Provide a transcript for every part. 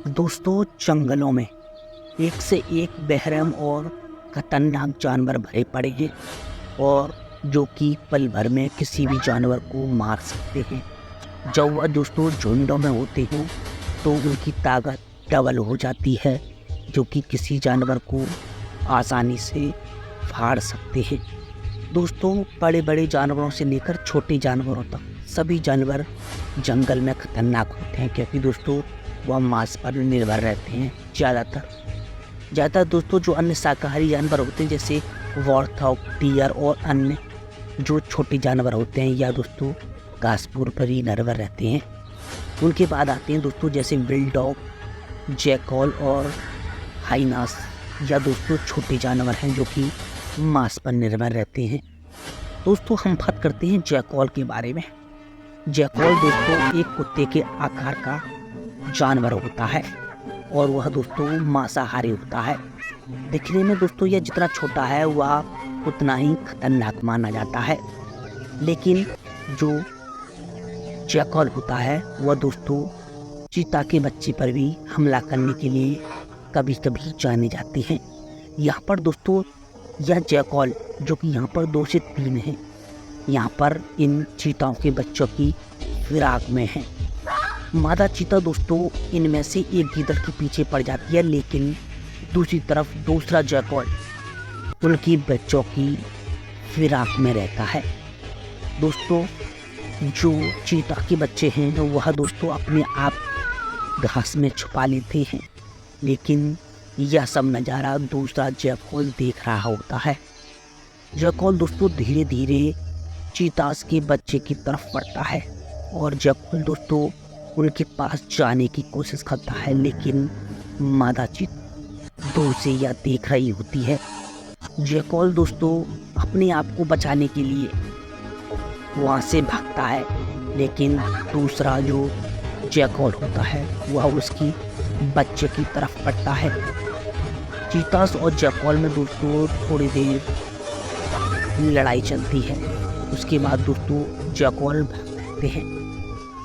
दोस्तों, जंगलों में एक से एक बेरहम और खतरनाक जानवर भरे पड़े हैं और जो कि पल भर में किसी भी जानवर को मार सकते हैं। जब वह दोस्तों झुंडों में होते हैं तो उनकी ताकत डबल हो जाती है, जो कि किसी जानवर को आसानी से फाड़ सकते हैं। दोस्तों, बड़े बड़े जानवरों से लेकर छोटे जानवरों तक सभी जानवर जंगल में खतरनाक होते हैं, क्योंकि दोस्तों वह मांस पर निर्भर रहते हैं। ज़्यादातर दोस्तों जो अन्य शाकाहारी जानवर होते हैं, जैसे वॉर्थॉग, डियर और अन्य जो छोटे जानवर होते हैं, या दोस्तों घासपूर पर ही निर्भर रहते हैं। उनके बाद आते हैं दोस्तों जैसे विल्ड डॉग, जैकॉल और हाइनास, या दोस्तों छोटे जानवर हैं जो कि मांस पर निर्भर रहते हैं। दोस्तों, हम बात करते हैं जैकॉल के बारे में। जैकॉल दोस्तों एक कुत्ते के आकार का जानवर होता है और वह दोस्तों मांसाहारी होता है। दिखने में दोस्तों यह जितना छोटा है वह उतना ही खतरनाक माना जाता है। लेकिन जो जैकॉल होता है वह दोस्तों चीता के बच्चे पर भी हमला करने के लिए कभी कभी जाने जाते हैं। यहाँ पर दोस्तों यह जैकॉल जो कि यहाँ पर 2 से 3 है, यहाँ पर इन चीताओं के बच्चों की फिराक में है। मादा चीता दोस्तों इनमें से एक गीदड़ के पीछे पड़ जाती है, लेकिन दूसरी तरफ दूसरा जैकॉल उनकी बच्चों की फिराक में रहता है। दोस्तों, जो चीता के बच्चे हैं वह दोस्तों अपने आप घास में छुपा लेते हैं, लेकिन यह सब नज़ारा दूसरा जैकॉल देख रहा होता है। जैकॉल दोस्तों धीरे धीरे चीतास के बच्चे की तरफ बढ़ता है और जैकॉल दोस्तों उनके पास जाने की कोशिश करता है, लेकिन मादा चीता दूर से यह देख रही होती है। जैकॉल दोस्तों अपने आप को बचाने के लिए वहाँ से भागता है, लेकिन दूसरा जो जैकॉल होता है वह उसकी बच्चे की तरफ बढ़ता है। चीतास और जैकॉल में दोस्तों थोड़ी देर लड़ाई चलती है। उसके बाद दोस्तों जैकॉल भागते हैं।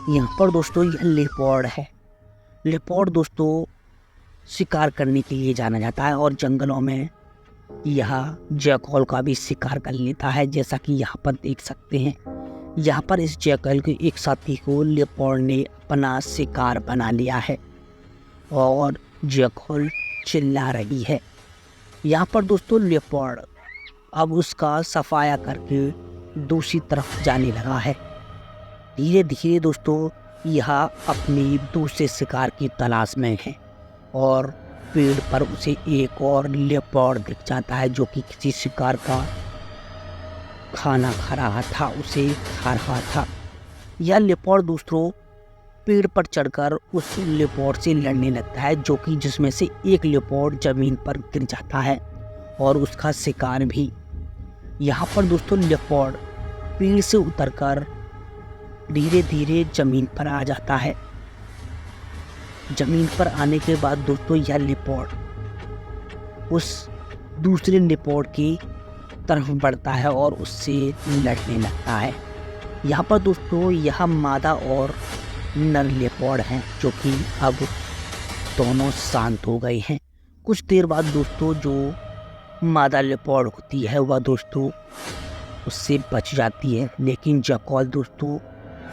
यहाँ पर दोस्तों यह लेपर्ड है। लेपर्ड दोस्तों शिकार करने के लिए जाना जाता है और जंगलों में यह जैकॉल का भी शिकार कर लेता है। जैसा कि यहाँ पर देख सकते हैं, यहाँ पर इस जैकॉल के एक साथी को लेपर्ड ने अपना शिकार बना लिया है और जैकॉल चिल्ला रही है। यहाँ पर दोस्तों लेपर्ड अब उसका सफाया करके दूसरी तरफ जाने लगा है। धीरे धीरे दोस्तों यह अपनी दूसरे शिकार की तलाश में है और पेड़ पर उसे एक और लेपर्ड दिख जाता है, जो कि किसी शिकार का खाना खा रहा था, उसे खा रहा था। यह लेपर्ड दोस्तों पेड़ पर चढ़कर उस लेपर्ड से लड़ने लगता है, जो कि जिसमें से एक लेपर्ड जमीन पर गिर जाता है और उसका शिकार भी। यहाँ पर दोस्तों लेपर्ड पेड़ से उतरकर धीरे धीरे जमीन पर आ जाता है। जमीन पर आने के बाद दोस्तों यह लेपर्ड उस दूसरे लेपर्ड की तरफ बढ़ता है और उससे लड़ने लगता है। यहाँ पर दोस्तों यह मादा और नर लेपर्ड हैं, जो कि अब दोनों शांत हो गए हैं। कुछ देर बाद दोस्तों जो मादा लेपर्ड होती है वह दोस्तों उससे बच जाती है, लेकिन जैकॉल दोस्तों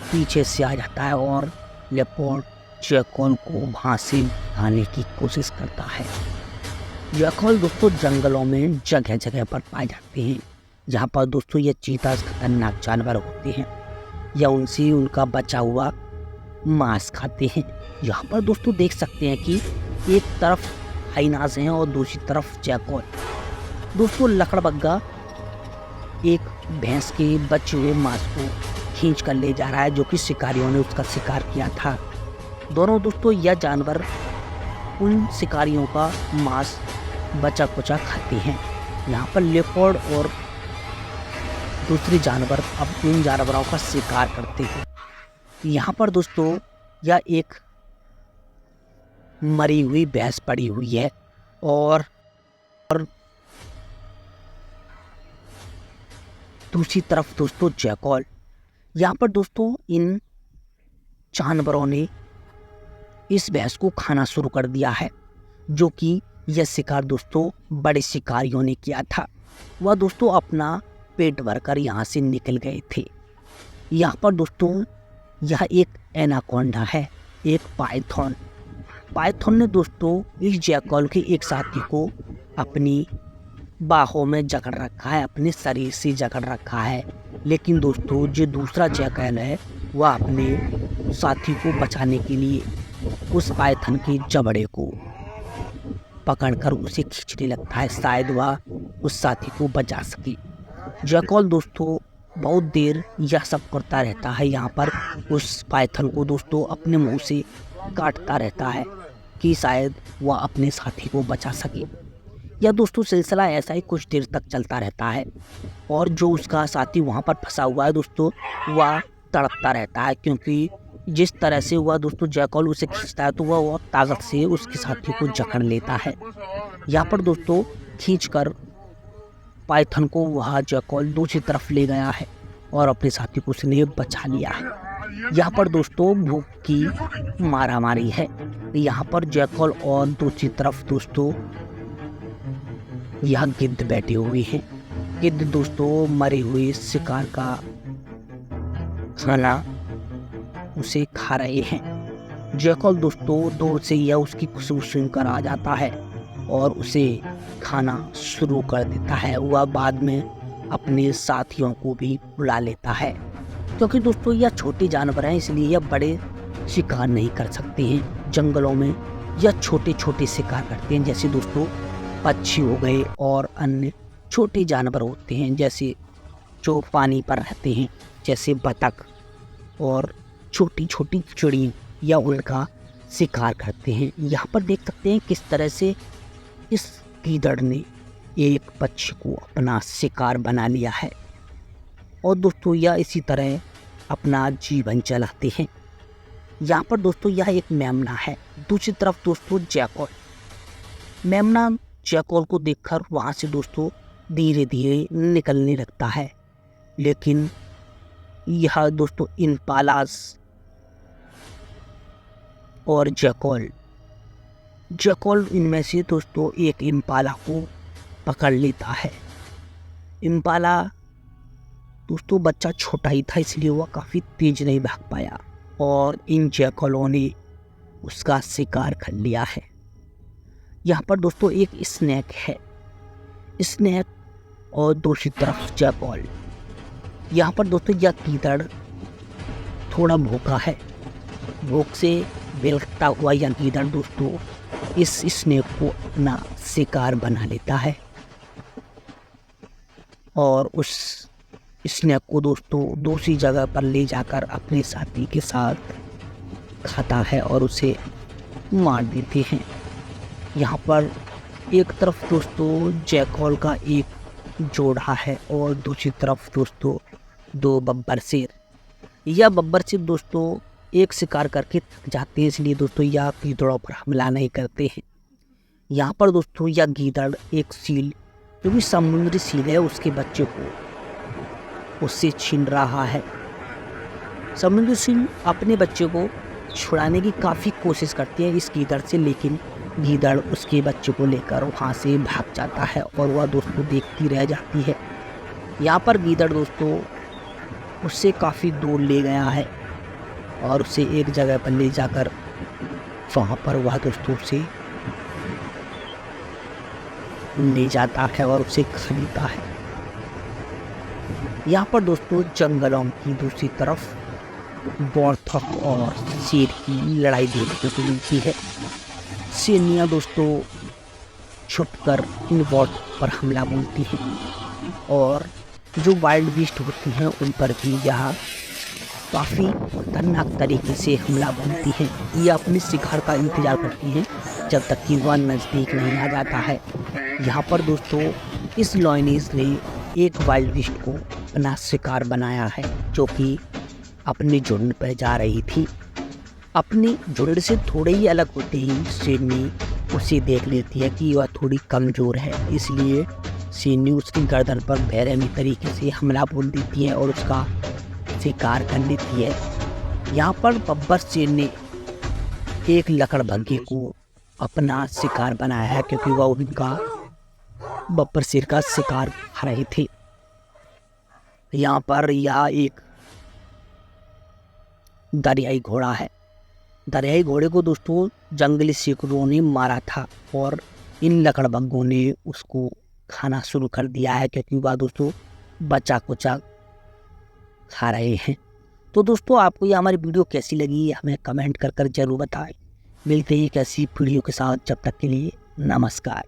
पीछे से आ जाता है और लेपर्ड जैकॉल को वहाँ से भागने की कोशिश करता है। जैकॉल दोस्तों जंगलों में जगह जगह पर पाए जाते हैं, जहाँ पर दोस्तों ये चीता खतरनाक जानवर होते हैं या उनसे उनका बचा हुआ मांस खाते हैं। यहाँ पर दोस्तों देख सकते हैं कि एक तरफ हाइनास हैं और दूसरी तरफ जैकॉल। दोस्तों लकड़बग्गा एक भैंस के बचे हुए मांस को खींच कर ले जा रहा है, जो कि शिकारियों ने उसका शिकार किया था। दोनों दोस्तों यह जानवर उन शिकारियों का मांस बचा कुचा खाते हैं। यहाँ पर लेपर्ड और दूसरे जानवर अब इन जानवरों का शिकार करते हैं। यहाँ पर दोस्तों यह एक मरी हुई भैंस पड़ी हुई है और दूसरी तरफ दोस्तों जैकॉल। यहाँ पर दोस्तों इन जानवरों ने इस भैंस को खाना शुरू कर दिया है, जो कि यह शिकार दोस्तों बड़े शिकारियों ने किया था। वह दोस्तों अपना पेट भरकर यहाँ से निकल गए थे। यहाँ पर दोस्तों यह एक एनाकोंडा है, एक पाइथन। पाइथन ने दोस्तों इस जैकल के एक साथी को अपनी बाहों में जकड़ रखा है, अपने शरीर से जकड़ रखा है। लेकिन दोस्तों जो दूसरा जैकल है वह अपने साथी को बचाने के लिए उस पाइथन के जबड़े को पकड़कर उसे खींचने लगता है, शायद वह उस साथी को बचा सके। जैकल दोस्तों बहुत देर यह सब करता रहता है, यहाँ पर उस पाइथन को दोस्तों अपने मुंह से काटता रहता है कि शायद वह अपने साथी को बचा सके। यह दोस्तों सिलसिला ऐसा ही कुछ देर तक चलता रहता है और जो उसका साथी वहाँ पर फंसा हुआ है दोस्तों वह तड़पता रहता है, क्योंकि जिस तरह से वह दोस्तों जैकल उसे खींचता है तो वह ताकत से उसके साथी को जकड़ लेता है। यहाँ पर दोस्तों खींचकर पाइथन को वह जैकल दूसरी तरफ ले गया है और अपने साथी को उसने बचा लिया है। यहाँ पर दोस्तों भूख की मारामारी है। यहाँ पर जैकल और दूसरी तरफ दोस्तों यहाँ गिद्ध बैठे हुए हैं। गिद्ध दोस्तों मरे हुए शिकार का खाना उसे खा रहे हैं। जैकल दोस्तों दूर से यह उसकी खुशबू सुनकर आ जाता है और उसे खाना शुरू कर देता है। वह बाद में अपने साथियों को भी बुला लेता है, क्योंकि दोस्तों यह छोटे जानवर हैं इसलिए यह बड़े शिकार नहीं कर सकते हैं। जंगलों में यह छोटे छोटे शिकार करते हैं, जैसे दोस्तों पक्षी हो गए और अन्य छोटे जानवर होते हैं जैसे जो पानी पर रहते हैं, जैसे बतख और छोटी छोटी चिड़िया या उनका शिकार करते हैं। यहाँ पर देख सकते हैं किस तरह से इस गीदड़ ने एक पक्षी को अपना शिकार बना लिया है और दोस्तों यह इसी तरह अपना जीवन चलाते हैं। यहाँ पर दोस्तों यह एक मेमना है, दूसरी तरफ दोस्तों जैकल। मेमना जैकल को देखकर वहाँ से दोस्तों धीरे धीरे निकलने लगता है, लेकिन यह दोस्तों इम्पालास और जैकल इनमें से दोस्तों एक इम्पाला को पकड़ लेता है। इम्पाला दोस्तों बच्चा छोटा ही था इसलिए वह काफ़ी तेज नहीं भाग पाया और इन जैकलों ने उसका शिकार कर लिया है। यहाँ पर दोस्तों एक स्नेक है, स्नेक और दूसरी तरफ जैकल। यहाँ पर दोस्तों यह गीदड़ थोड़ा भूखा है, भूख से बिलखता हुआ यह गीदड़ दोस्तों इस स्नेक को अपना शिकार बना लेता है और उस स्नेक को दोस्तों दूसरी जगह पर ले जाकर अपने साथी के साथ खाता है और उसे मार देते हैं। यहाँ पर एक तरफ दोस्तों जैकल का एक जोड़ा है और दूसरी तरफ दोस्तों दो बब्बर शेर। यह बब्बर शेर दोस्तों एक शिकार करके थक जाते हैं, इसलिए दोस्तों यह गीदड़ों पर हमला नहीं करते हैं। यहाँ पर दोस्तों यह गीदड़ एक सील जो भी समुद्री सील है उसके बच्चे को उससे छीन रहा है। समुद्री सील अपने बच्चे को छुड़ाने की काफ़ी कोशिश करती है इस गीदड़ से, लेकिन गीदड़ उसके बच्चे को लेकर वहाँ से भाग जाता है और वह दोस्तों देखती रह जाती है। यहाँ पर गीदड़ दोस्तों उससे काफ़ी दूर ले गया है और उसे एक जगह पर ले जाकर वहाँ पर वह दोस्तों से ले जाता है और उसे खरीदता है। यहाँ पर दोस्तों जंगलों की दूसरी तरफ बौर्थक और शेर की लड़ाई देखने को मिलती है। शेरनियाँ दोस्तों छुपकर इन बौर्थक पर हमला बोलती हैं और जो वाइल्ड बीस्ट होती हैं उन पर भी यह काफ़ी खतरनाक तरीके से हमला बोलती है। ये अपने शिकार का इंतज़ार करती हैं जब तक कि वह नज़दीक नहीं आ जाता है। यहाँ पर दोस्तों इस लॉयनीज ने एक वाइल्ड बीस्ट को अपना शिकार बनाया है जो कि अपने झुंड पर जा रही थी। अपने झुंड से थोड़े ही अलग होते ही शेरनी उसे देख लेती है कि वह थोड़ी कमज़ोर है, इसलिए शेरनी उसकी गर्दन पर बेरहमी तरीके से हमला बोल देती है और उसका शिकार कर लेती है। यहाँ पर बब्बर शेर ने एक लकड़बग्घे को अपना शिकार बनाया है, क्योंकि वह उनका बब्बर शेर का शिकार खा रहे थे। यहाँ पर यह एक दरियाई घोड़ा है। दरियाई घोड़े को दोस्तों जंगली शिकारियों ने मारा था और इन लकड़बग्घों ने उसको खाना शुरू कर दिया है, क्योंकि वह दोस्तों बचा कुचा खा रहे हैं। तो दोस्तों आपको ये हमारी वीडियो कैसी लगी हमें कमेंट कर जरूर बताएं। मिलते हैं एक ऐसी वीडियो के साथ, जब तक के लिए नमस्कार।